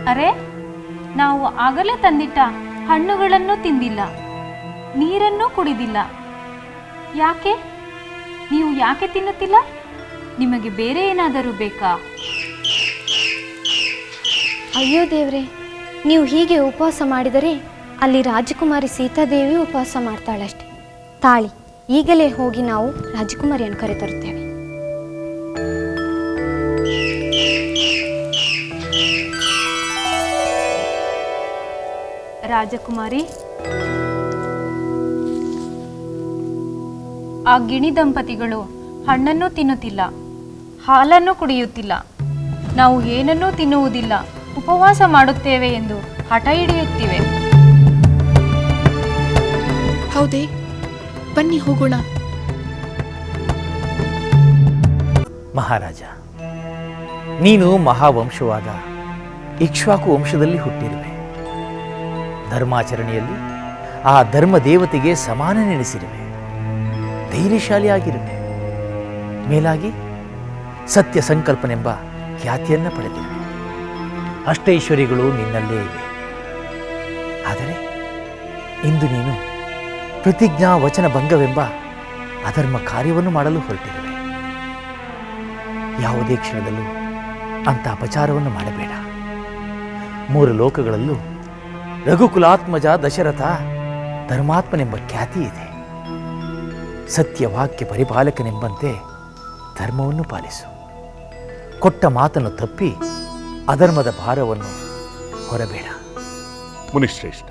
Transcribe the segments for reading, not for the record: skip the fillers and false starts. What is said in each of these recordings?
ಅರೆ, ನಾವು ಆಗಲೇ ತಂದಿಟ್ಟ ಹಣ್ಣುಗಳನ್ನು ತಿಂದಿಲ್ಲ, ನೀರನ್ನೂ ಕುಡಿದಿಲ್ಲ. ಯಾಕೆ? ನೀವು ಯಾಕೆ ತಿನ್ನುತ್ತಿಲ್ಲ? ನಿಮಗೆ ಬೇರೆ ಏನಾದರೂ ಬೇಕಾ? ಅಯ್ಯೋ ದೇವ್ರೆ, ನೀವು ಹೀಗೆ ಉಪವಾಸ ಮಾಡಿದರೆ ಅಲ್ಲಿ ರಾಜಕುಮಾರಿ ಸೀತಾದೇವಿ ಉಪವಾಸ ಮಾಡ್ತಾಳಷ್ಟೆ. ತಾಳಿ, ಈಗಲೇ ಹೋಗಿ ನಾವು ರಾಜಕುಮಾರಿಯನ್ನು ಕರೆತರುತ್ತೇವೆ. ರಾಜಕುಮಾರಿ, ಆ ಗಿಣಿ ದಂಪತಿಗಳು ಹಣ್ಣನ್ನು ತಿನ್ನುತ್ತಿಲ್ಲ, ಹಾಲನ್ನು ಕುಡಿಯುತ್ತಿಲ್ಲ. ನಾವು ಏನನ್ನೂ ತಿನ್ನುವುದಿಲ್ಲ, ಉಪವಾಸ ಮಾಡುತ್ತೇವೆ ಎಂದು ಹಠ ಹಿಡಿಯುತ್ತಿವೆ. ಹೌದೇ? ಬನ್ನಿ ಹೋಗೋಣ. ಮಹಾರಾಜ, ನೀನು ಮಹಾವಂಶವಾದ ಇಕ್ಷ್ವಾಕು ವಂಶದಲ್ಲಿ ಹುಟ್ಟಿರುವೆ. ಧರ್ಮಾಚರಣೆಯಲ್ಲಿ ಆ ಧರ್ಮ ದೇವತೆಗೆ ಸಮಾನನೆನಿಸಿರುವೆ. ಧೈರ್ಯಶಾಲಿಯಾಗಿರುವೆ. ಮೇಲಾಗಿ ಸತ್ಯ ಸಂಕಲ್ಪನೆಂಬ ಖ್ಯಾತಿಯನ್ನು ಪಡೆದಿರುವೆ. ಅಷ್ಟೈಶ್ವರ್ಯಗಳು ನಿನ್ನಲ್ಲೇ ಇವೆ. ಆದರೆ ಇಂದು ನೀನು ಪ್ರತಿಜ್ಞಾ ವಚನ ಭಂಗವೆಂಬ ಅಧರ್ಮ ಕಾರ್ಯವನ್ನು ಮಾಡಲು ಹೊರಟಿರುವೆ. ಯಾವುದೇ ಕ್ಷಣದಲ್ಲೂ ಅಂಥ ಅಪಚಾರವನ್ನು ಮಾಡಬೇಡ. 3 ಲೋಕಗಳಲ್ಲೂ ರಘುಕುಲಾತ್ಮಜ ದಶರಥ ಧರ್ಮಾತ್ಮನೆಂಬ ಖ್ಯಾತಿ ಇದೆ. ಸತ್ಯವಾಕ್ಯ ಪರಿಪಾಲಕನೆಂಬಂತೆ ಧರ್ಮವನ್ನು ಪಾಲಿಸು. ಕೊಟ್ಟ ಮಾತನ್ನು ತಪ್ಪಿ ಅಧರ್ಮದ ಭಾರವನ್ನು ಹೊರಬೇಡ. ಮುನಿಶ್ರೇಷ್ಠ,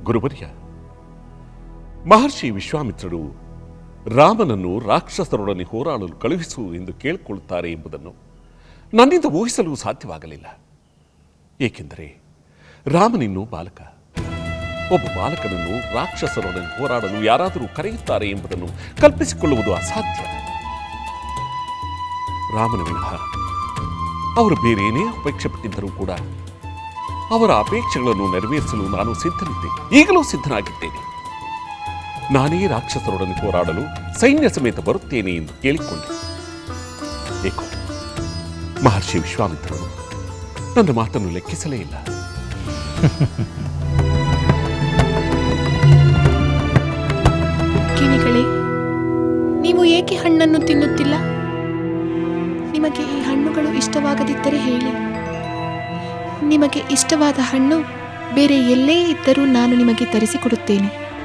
ಗುರುವರ್ಯ, ಮಹರ್ಷಿ ವಿಶ್ವಾಮಿತ್ರರು ರಾಮನನ್ನು ರಾಕ್ಷಸರೊಡನೆ ಹೋರಾಡಲು ಕಳುಹಿಸು ಎಂದು ಕೇಳಿಕೊಳ್ಳುತ್ತಾರೆ ಎಂಬುದನ್ನು ನನ್ನಿಂದ ಊಹಿಸಲು ಸಾಧ್ಯವಾಗಲಿಲ್ಲ. ಏಕೆಂದರೆ ರಾಮನಿನ್ನು ಬಾಲಕ. ಒಬ್ಬ ಬಾಲಕನನ್ನು ರಾಕ್ಷಸರೊಡನೆ ಹೋರಾಡಲು ಯಾರಾದರೂ ಕರೆಯುತ್ತಾರೆ ಎಂಬುದನ್ನು ಕಲ್ಪಿಸಿಕೊಳ್ಳುವುದು ಅಸಾಧ್ಯ. ರಾಮನ ವಿನಃ ಅವರು ಬೇರೇನೇ ಅಪೇಕ್ಷೆ ಪಟ್ಟಿದ್ದರೂ ಕೂಡ ಅವರ ಅಪೇಕ್ಷೆಗಳನ್ನು ನೆರವೇರಿಸಲು ನಾನು ಸಿದ್ಧನಿದ್ದೆ, ಈಗಲೂ ಸಿದ್ಧನಾಗಿದ್ದೇನೆ. ನಾನೇ ರಾಕ್ಷಸರೊಡನೆ ಹೋರಾಡಲು ಸೈನ್ಯ ಸಮೇತ ಬರುತ್ತೇನೆ ಎಂದು ಕೇಳಿಕೊಂಡೆ. ಏಕೋ ಮಹರ್ಷಿ ವಿಶ್ವಾಮಿತ್ರರು ನನ್ನ ಮಾತನ್ನು ಲೆಕ್ಕಿಸಲೇ ಇಲ್ಲ. ಗಿಣಿಗಳೇ, ನೀವು ಏಕೆ ಹಣ್ಣನ್ನು ತಿನ್ನುತ್ತಿಲ್ಲ? ನಿಮಗೆ ಈ ಹಣ್ಣುಗಳು ಇಷ್ಟವಾಗದಿದ್ದರೆ ಹೇಳಿ. ನಿಮಗೆ ಇಷ್ಟವಾದ ಹಣ್ಣು ಬೇರೆ ಎಲ್ಲೇ ಇದ್ದರೂ ನಾನು ನಿಮಗೆ ತರಿಸಿಕೊಡುತ್ತೇನೆ.